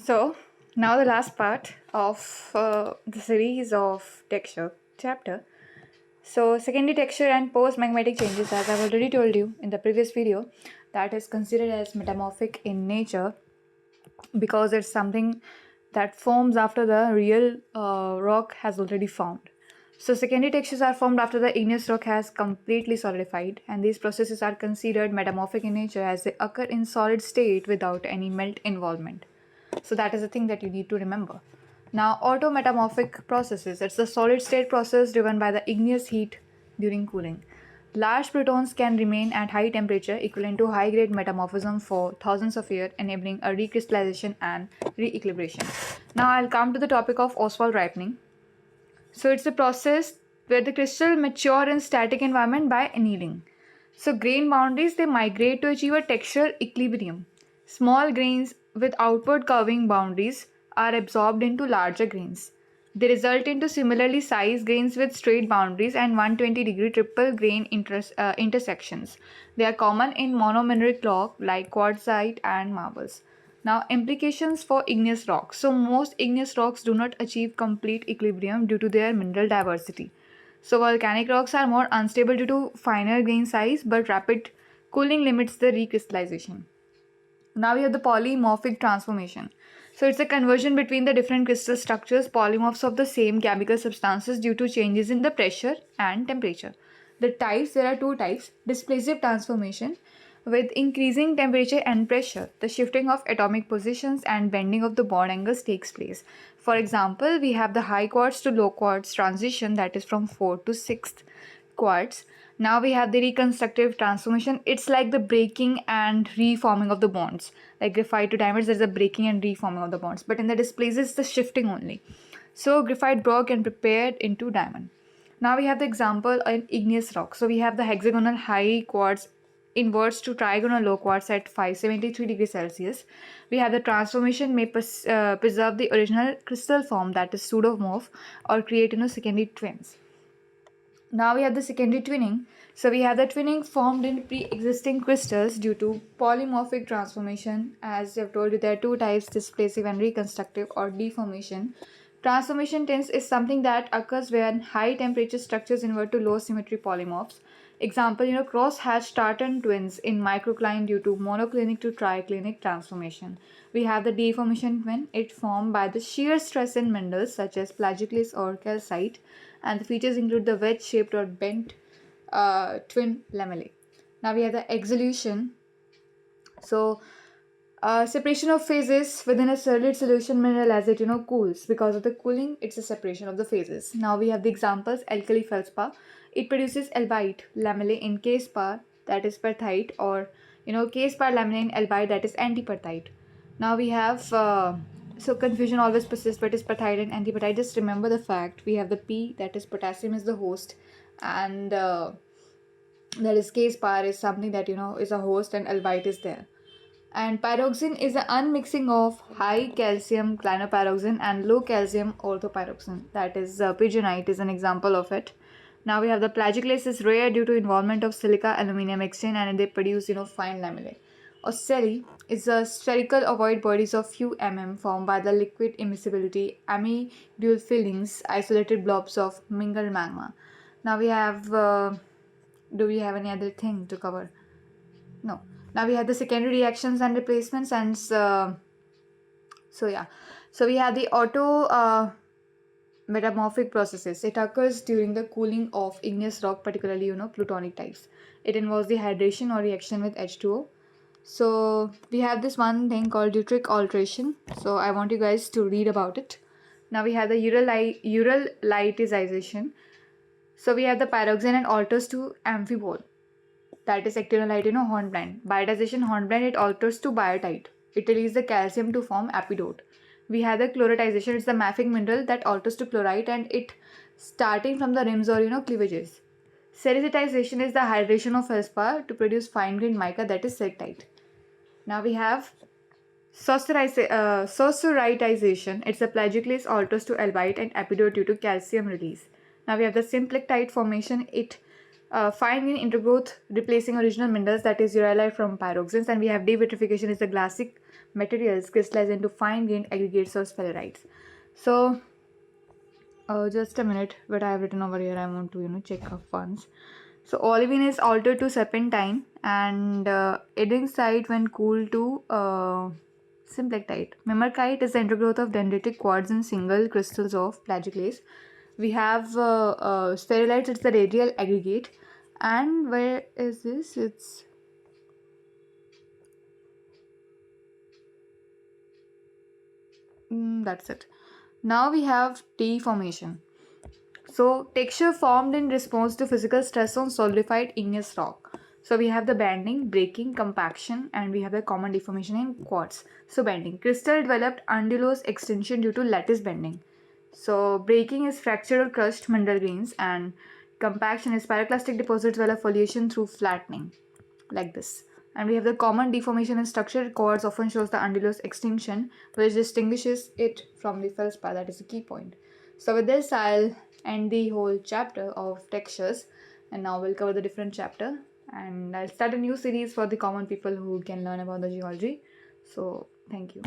So, now the last part of the series of texture chapter. So, secondary texture and post magmatic changes, as I've already told you in the previous video, that is considered as metamorphic in nature because it's something that forms after the real rock has already formed. So, secondary textures are formed after the igneous rock has completely solidified, and these processes are considered metamorphic in nature as they occur in solid state without any melt involvement. So that is the thing that you need to remember. Now, autometamorphic processes. It's a solid state process driven by the igneous heat during cooling. Large protons can remain at high temperature equivalent to high grade metamorphism for thousands of years, enabling a recrystallization and re-equilibration. Now, I'll come to the topic of Oswald ripening. So, it's a process where the crystal mature in static environment by annealing. So grain boundaries, they migrate to achieve a textural equilibrium. Small grains with outward curving boundaries are absorbed into larger grains. They result into similarly sized grains with straight boundaries and 120-degree triple grain intersections. They are common in monomineral rock like quartzite and marbles. Now, implications for igneous rocks. So, most igneous rocks do not achieve complete equilibrium due to their mineral diversity. So volcanic rocks are more unstable due to finer grain size, but rapid cooling limits the recrystallization. Now we have the polymorphic transformation. So it's a conversion between the different crystal structures, polymorphs of the same chemical substances due to changes in the pressure and temperature. The types, there are two types: displacive transformation. With increasing temperature and pressure, the shifting of atomic positions and bending of the bond angles takes place. For example, we have the high quartz to low quartz transition, that is from 4th to 6th quartz. Now we have the reconstructive transformation. It's like the breaking and reforming of the bonds. Like graphite to diamonds, there's a breaking and reforming of the bonds. But in the displays, it's the shifting only. So graphite broke and prepared into diamond. Now we have the example in igneous rock. So we have the hexagonal high quartz inverts to trigonal low quartz at 573 degrees Celsius. We have the transformation may preserve the original crystal form, that is pseudomorph, or create secondary twins. Now we have the secondary twinning. So we have the twinning formed in pre-existing crystals due to polymorphic transformation. As I've told you, there are two types: displacive and reconstructive or deformation. Transformation twins is something that occurs when high temperature structures invert to low symmetry polymorphs. Example, cross-hatch tartan twins in microcline due to monoclinic to triclinic transformation. We have the deformation twin. It formed by the shear stress in minerals such as plagioclase or calcite, and the features include the wedge-shaped or bent twin lamellae. Now we have the exolution. So separation of phases within a solid solution mineral as it cools. Because of the cooling, it's a separation of the phases. Now we have the examples: alkali feldspar. It produces albite lamellae in K spar, that is perthite, or K spar lamellae in albite, that is antiperthite. Now we have so confusion always persists, but is perthite and antiperthite. Just remember the fact: we have the P, that is potassium is the host, and that is K spar is something that is a host, and albite is there. And pyroxene is the unmixing of high calcium clinopyroxene and low calcium orthopyroxene. That is pigeonite is an example of it. Now we have the plagioclase is rare due to involvement of silica aluminum exchange, and they produce fine lamellae. Ocelli is a spherical ovoid bodies of few formed by the liquid immiscibility amidule fillings, isolated blobs of mingled magma. Now we have do we have any other thing to cover? No. Now we have the secondary reactions and replacements, and so we have the metamorphic processes. It occurs during the cooling of igneous rock, particularly plutonic types. It involves the hydration or reaction with H2O. So we have this one thing called deuteric alteration. So I want you guys to read about it. Now we have the uralization. So we have the pyroxene and alters to amphibole. That is actinolite, hornblende. Biotization hornblende, it alters to biotite. It releases the calcium to form apidote. We have the chloratization. It's the mafic mineral that alters to chlorite, and it starting from the rims or cleavages. Cerussitization is the hydration of feldspar to produce fine grained mica, that is cerctite. Now we have sorceritization. It's the plagioclase alters to albite and apidote due to calcium release. Now we have the symplectite formation. It fine grain intergrowth replacing original minerals, that is uralite from pyroxenes. And we have devitrification is the glacic materials crystallize into fine-grained aggregates or spheroids. So, just a minute, what I have written over here, I want to check up once. So olivine is altered to serpentine and edensite when cooled to symplectite. Mimerkite is the intergrowth of dendritic quartz and single crystals of plagioclase. We have spherulites, it's the radial aggregate. And where is this? That's it. Now we have T formation. So texture formed in response to physical stress on solidified igneous rock. So we have the bending, breaking, compaction, and we have the common deformation in quartz. So bending. Crystal developed undulose extension due to lattice bending. So breaking is fractured or crushed mineral grains, and compaction is pyroclastic deposits develop foliation through flattening, like this. And we have the common deformation in structured quartz often shows the undulose extension, which distinguishes it from the feldspar. That is a key point. So with this, I'll end the whole chapter of textures, and now we'll cover the different chapter. And I'll start a new series for the common people who can learn about the geology. So thank you.